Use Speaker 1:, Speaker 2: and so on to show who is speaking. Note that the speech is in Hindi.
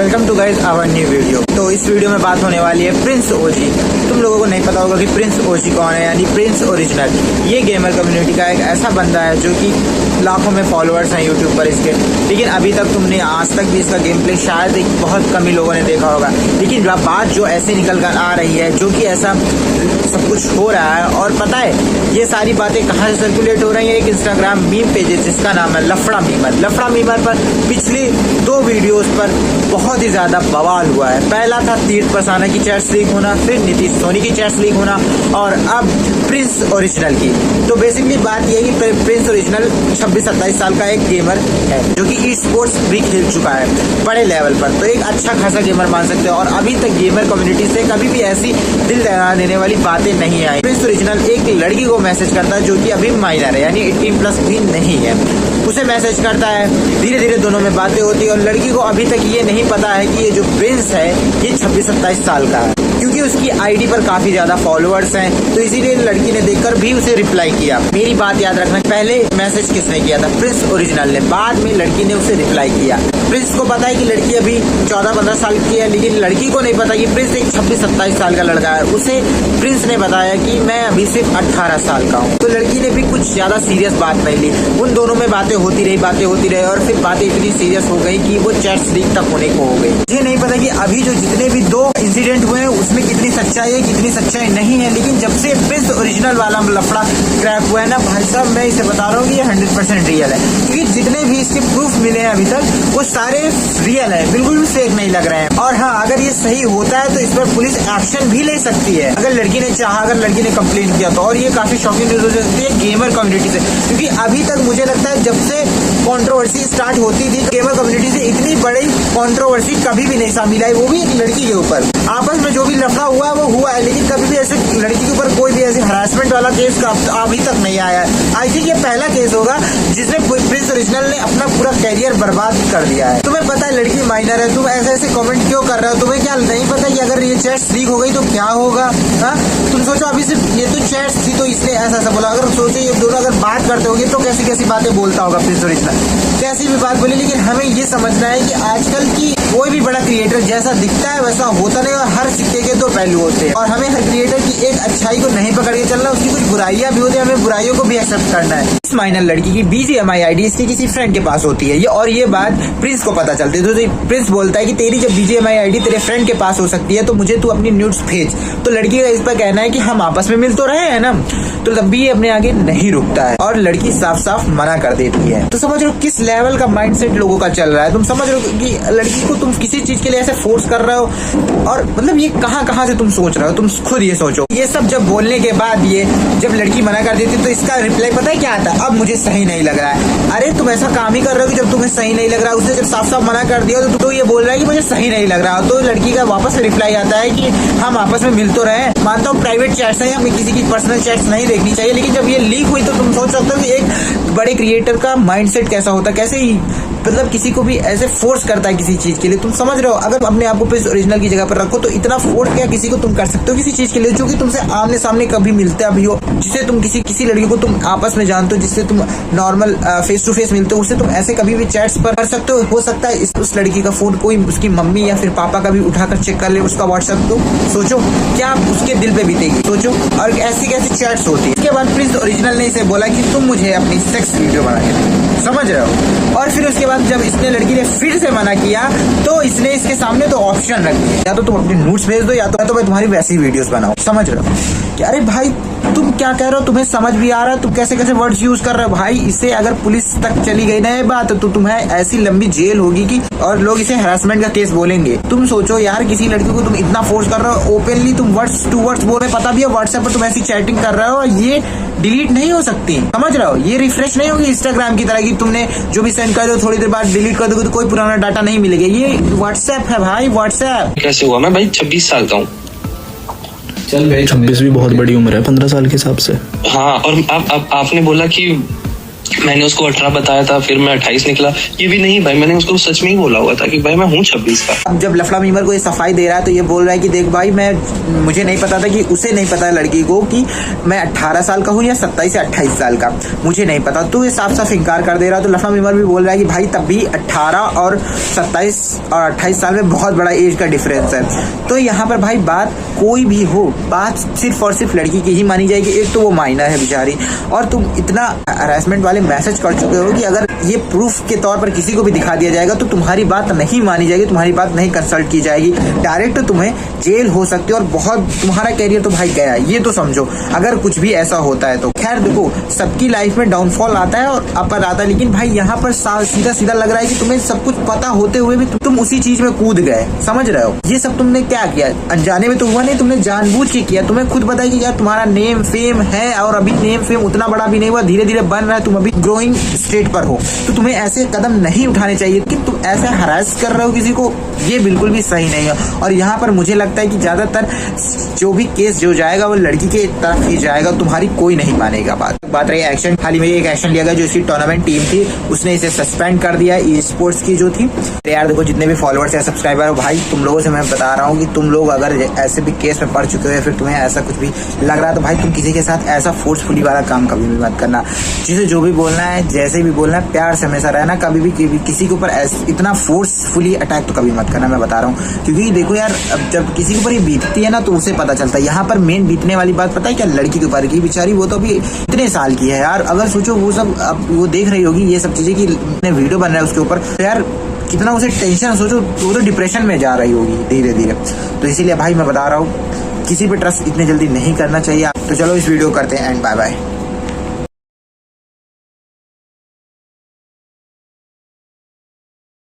Speaker 1: Welcome to guys our new video. तो इस वीडियो में बात होने वाली है प्रिंस ओजी। तुम लोगों को नहीं पता होगा कि प्रिंस ओजी कौन है, यानी प्रिंस ओरिजिनल। ये गेमर कम्युनिटी का एक ऐसा बंदा है जो कि लाखों में फॉलोअर्स हैं यूट्यूब पर इसके, लेकिन अभी तक तुमने आज तक भी इसका गेम प्ले शायद एक बहुत कम ही लोगों ने देखा होगा। लेकिन बात जो ऐसे निकल कर आ रही है, जो कि ऐसा सब कुछ हो रहा है, और पता है ये सारी बातें कहाँ से सर्कुलेट हो रही है। एक इंस्टाग्राम मीम पेज है जिसका नाम है लफड़ा मीमर। लफड़ा मीमर पर पिछली 2 वीडियोस पर बहुत ही ज्यादा बवाल हुआ है। पहला था तीर्थ परसाना की चैट्स लीक होना, फिर नीतीश सोनी की चैट्स लीक होना, और अब प्रिंस ओरिजिनल की। तो बेसिकली बात यह है कि प्रिंस ओरिजिनल 26-27 साल का एक गेमर है जो कि ई स्पोर्ट्स भी खेल चुका है बड़े लेवल पर। तो एक अच्छा खासा गेमर मान सकते हो, और अभी तक गेमर कम्युनिटी से कभी भी ऐसी दिल दहला देने वाली बातें नहीं आई। प्रिंस ओरिजिनल एक लड़की को मैसेज करता है जो कि अभी माइनर है, यानी 18+ भी नहीं है। उसे मैसेज करता है, धीरे धीरे दोनों में बातें होती है, और लड़की को अभी तक ये नहीं पता है कि ये जो प्रिंस है ये 26-27 साल का है, क्योंकि उसकी आईडी पर काफी ज्यादा फॉलोअर्स हैं। तो इसीलिए लड़की ने देखकर भी उसे रिप्लाई किया। मेरी बात याद रखना, पहले मैसेज किसने किया था? प्रिंस ओरिजिनल ने। बाद में लड़की ने उसे रिप्लाई किया। प्रिंस को पता है कि लड़की अभी 14-15 साल की है, लेकिन लड़की को नहीं पता कि प्रिंस एक 26-27 साल का लड़का है। उसे प्रिंस ने बताया कि मैं अभी सिर्फ 18 साल का हूँ। तो लड़की ने भी कुछ ज्यादा सीरियस बात नहीं ली। उन दोनों में बातें होती रही, और फिर बातें इतनी सीरियस हो गई कि वो चैट्स लीक तक होने को हो गई। मुझे नहीं पता कि अभी जो जितने भी 2 इंसिडेंट हुए हैं उसमें कितनी सच्चाई है, कितनी सच्चाई नहीं है, लेकिन जब से प्रिंस ओरिजिनल वाला लफड़ा क्रैक हुआ है ना भाई साहब, मैं इसे बता रहा हूँ कि ये 100% रियल है। क्योंकि जितने भी इसके प्रूफ मिले हैं अभी तक वो सारे रियल है, बिल्कुल भी फेक नहीं लग रहे हैं। और हाँ, अगर ये सही होता है तो इस पर पुलिस एक्शन भी ले सकती है अगर लड़की ने चाहा, अगर लड़की ने कंप्लेन किया तो। और ये काफी शॉकिंग न्यूज हो सकती है गेमर कम्युनिटी से, क्योंकि अभी तक मुझे लगता है जब से कंट्रोवर्सी स्टार्ट होती थी गेमर कम्युनिटी से इतनी बड़ी कंट्रोवर्सी कभी भी नहीं शामिल आई, वो भी एक लड़की के ऊपर। आपस में जो भी लफड़ा हुआ है वो हुआ है, लेकिन कभी भी ऐसे लड़की के ऊपर कोई भी ऐसे हरासमेंट वाला केस अभी तक नहीं आया है। आई थिंक ये पहला केस होगा जिसमें प्रिंस ओरिजिनल ने अपना पूरा कैरियर बर्बाद कर दिया है। तुम्हें पता है लड़की माइनर है, तुम ऐसे कमेंट क्यों कर रहे हो? तुम्हें क्या नहीं पता कि अगर ये चैट्स लीक हो गई तो क्या होगा? हाँ, तुम सोचो अभी सिर्फ ये तो चैट्स थी तो इसने ऐसा बोला। अगर सोचो ये दोनों अगर बात करते होंगे तो कैसी कैसी बातें बोलता होगा प्रिंस ओरिजिनल, कैसी भी बात बोली। लेकिन हमें ये समझना है कि आजकल की कोई भी बड़ा क्रिएटर जैसा दिखता है वैसा होता नहीं, और हर सिक्के के 2 पहलू होते हैं। और हमें हर क्रिएटर की एक अच्छाई को नहीं पकड़ के चलना, उसकी कुछ बुराइयां भी होती है, हमें बुराइयों को भी एक्सेप्ट करना है। इस माइनर लड़की की BGMI आईडी इसके किसी फ्रेंड के पास होती है, और ये बात प्रिंस को पता चलती है। तो प्रिंस बोलता है कि तेरी जब BGMI आईडी तेरे फ्रेंड के पास हो सकती है तो मुझे तू अपनी न्यूड्स भेज। तो लड़की का इस पर कहना है कि हम आपस में मिल तो रहे हैं ना। तो तब भी ये अपने आगे नहीं रुकता है, और लड़की साफ साफ मना कर देती है। तो समझ लो किस लेवल का माइंडसेट लोगों का चल रहा है। तुम समझ लो कि लड़की को तुम किसी चीज के लिए ऐसे फोर्स कर रहे हो, और मतलब ये कहाँ से तुम सोच रहे हो? तुम खुद ये सोचो। ये सब जब बोलने के बाद ये जब लड़की मना कर देती तो इसका रिप्लाई पता है क्या आता है? अब मुझे सही नहीं लग रहा है। अरे तुम ऐसा काम ही कर रहे हो कि जब तुम्हें सही नहीं लग रहा है। उसने जब साफ साफ मना कर दिया तो ये बोल रहा है कि मुझे सही नहीं लग रहा। तो लड़की का वापस रिप्लाई आता है कि हम आपस में मिल तो रहे हैं। मानता हूँ प्राइवेट चैट्स है, हमें किसी की पर्सनल चैट्स नहीं देखनी चाहिए, लेकिन जब ये लीक हुई तो तुम सोच सकते हो कि एक बड़े क्रिएटर का माइंडसेट कैसा होता है, कैसे ही मतलब किसी को भी ऐसे फोर्स करता है किसी चीज के लिए। तुम समझ रहे हो? अगर अपने आप को प्रिंस ओरिजिनल की जगह पर रखो तो इतना फोर्स क्या किसी को तुम कर सकते हो किसी चीज के लिए जो कि तुमसे आमने सामने कभी मिलता भी हो, जिससे तुम किसी लड़की को तुम आपस में जानते हो, जिससे तुम नॉर्मल फेस टू फेस मिलते हो, उससे तुम ऐसे कभी भी चैट्स पर कर सकते हो सकता है उस लड़की का फोन कोई उसकी मम्मी या फिर पापा का भी उठाकर चेक कर ले उसका व्हाट्सएप। तो सोचो क्या उसके दिल पे बीतेगी, सोचो। और ऐसी कैसी चैट्स होती है। इसके बाद प्रिंस ओरिजिनल ने इसे बोला कि तुम मुझे अपनी सेक्स वीडियो बना के दो, समझ रहे हो? और फिर उसके बाद जब इसने लड़की ने फिर से मना किया तो इसने इसके सामने 2 ऑप्शन रख दिए, या तो तुम अपनी नोट्स भेज दो या तो मैं तुम्हारी वैसी वीडियोस बनाऊं। समझ रहे हो कि अरे भाई तुम क्या कह रहे हो? तुम्हें समझ भी आ रहा है? तुम कैसे कैसे वर्ड्स यूज कर रहे हो भाई? इसे अगर पुलिस तक चली गई ना ये बात तो तुम्हें ऐसी लंबी जेल होगी कि और लोग इसे हरासमेंट का केस बोलेंगे। तुम सोचो यार, किसी लड़की को तुम इतना फोर्स कर रहे हो, ओपनली तुम वर्ड्स टू वर्ड्स बोल रहे, पता भी है व्हाट्सएप पर तुम ऐसी चैटिंग कर रहे हो, ये डिलीट नहीं हो सकती। समझ रहे हो? ये रिफ्रेश नहीं होगी इंस्टाग्राम की तरह की तुमने जो भी सेंड कर दो थोड़ी देर बाद डिलीट कर दोगे तो कोई पुराना डाटा नहीं मिलेगा। ये व्हाट्सएप है भाई, व्हाट्सएप।
Speaker 2: कैसे हुआ? मैं भाई 26 साल का हूँ।
Speaker 3: चल भाई 26 भी बहुत बड़ी उम्र है 15 साल के हिसाब से।
Speaker 2: हाँ, और आपने बोला कि मैंने उसको 18 बताया था, फिर मैं 28 निकला। ये भी नहीं भाई, मैंने उसको सच में ही बोला हुआ था कि भाई मैं हूँ 26 का।
Speaker 1: अब जब लफड़ा मीमर को ये सफाई दे रहा है तो ये बोल रहा है कि देख भाई मुझे नहीं पता था कि उसे नहीं पता है लड़की को कि मैं 18 साल का हूँ या 27 या 28 साल का, मुझे नहीं पता। तो ये साफ साफ इनकार कर दे रहा है। तो लफड़ा मीमर भी बोल रहा है कि भाई तब भी 18 और 27 और 28 साल में बहुत बड़ा एज का डिफरेंस है। तो यहाँ पर भाई बात कोई भी हो, बात सिर्फ और सिर्फ लड़की की ही मानी जाएगी। एक तो वो माइनर है बेचारी, और तुम इतना हरासमेंट वाले मैसेज कर चुके हो कि अगर ये प्रूफ के तौर पर किसी को भी दिखा दिया जाएगा तो तुम्हारी बात नहीं मानी जाएगी, तुम्हारी बात नहीं कंसल्ट की जाएगी, डायरेक्ट तुम्हें जेल हो सकती है और बहुत तुम्हारा कैरियर तो भाई गया है, ये तो समझो अगर कुछ भी ऐसा होता है तो। खैर देखो, सबकी लाइफ में डाउनफॉल आता है और अपर आता है, लेकिन भाई यहाँ पर सीधा सीधा लग रहा है कि तुम्हें सब कुछ पता होते हुए भी तुम उसी चीज में कूद गए। समझ रहे हो, ये सब तुमने क्या किया? अनजाने में तो हुआ नहीं, तुमने जानबूझ के किया। तुम्हें खुद पता है कि यार तुम्हारा नेम फेम है और अभी नेम फेम उतना बड़ा भी नहीं हुआ, धीरे धीरे बन रहा है, तुम अभी ग्रोइंग स्टेट पर हो, तो तुम्हें ऐसे कदम नहीं उठाने चाहिए कि तुम ऐसे हरास कर रहे हो किसी को, ये बिल्कुल भी सही नहीं है। और यहाँ पर मुझे लगता है कि ज्यादातर जो भी केस जो जाएगा वो लड़की के तरफ ही जाएगा, तुम्हारी कोई नहीं मानेगा। बात रही एक्शन, हाल ही में एक एक्शन लिया गया जो इसकी टूर्नामेंट टीम थी उसने इसे सस्पेंड कर दिया, ई स्पोर्ट्स की जो थी। तो यार देखो, जितने भी फॉलोअर्स या सब्सक्राइबर हो भाई, तुम लोगों से मैं बता रहा हूँ कि तुम लोग अगर ऐसे भी केस में पड़ चुके हो या फिर तुम्हें ऐसा कुछ भी लग रहा है तो भाई तुम किसी के साथ ऐसा फोर्सफुली वाला काम कभी भी मत करना। जिसे जो भी बोलना है, जैसे भी बोलना है, प्यार से हमेशा रहना। कभी भी किसी के ऊपर इतना फोर्सफुली अटैक तो कभी मत करना, मैं बता रहा हूँ। क्योंकि देखो यार, अब जब किसी के ऊपर ये बीतती है ना तो उसे पता चलता है। यहाँ पर मेन बीतने वाली बात पता है क्या? लड़की के ऊपर की, बेचारी वो तो अभी इतने साल की है यार। अगर सोचो वो सब अब वो देख रही होगी ये सब चीजें कि वीडियो बन रहा है उसके ऊपर, तो यार कितना उसे टेंशन, सोचो वो तो डिप्रेशन में जा रही होगी धीरे धीरे। तो इसीलिए भाई मैं बता रहा हूँ, किसी पे ट्रस्ट इतने जल्दी नहीं करना चाहिए। तो चलो इस वीडियो करते हैं एंड बाय बाय।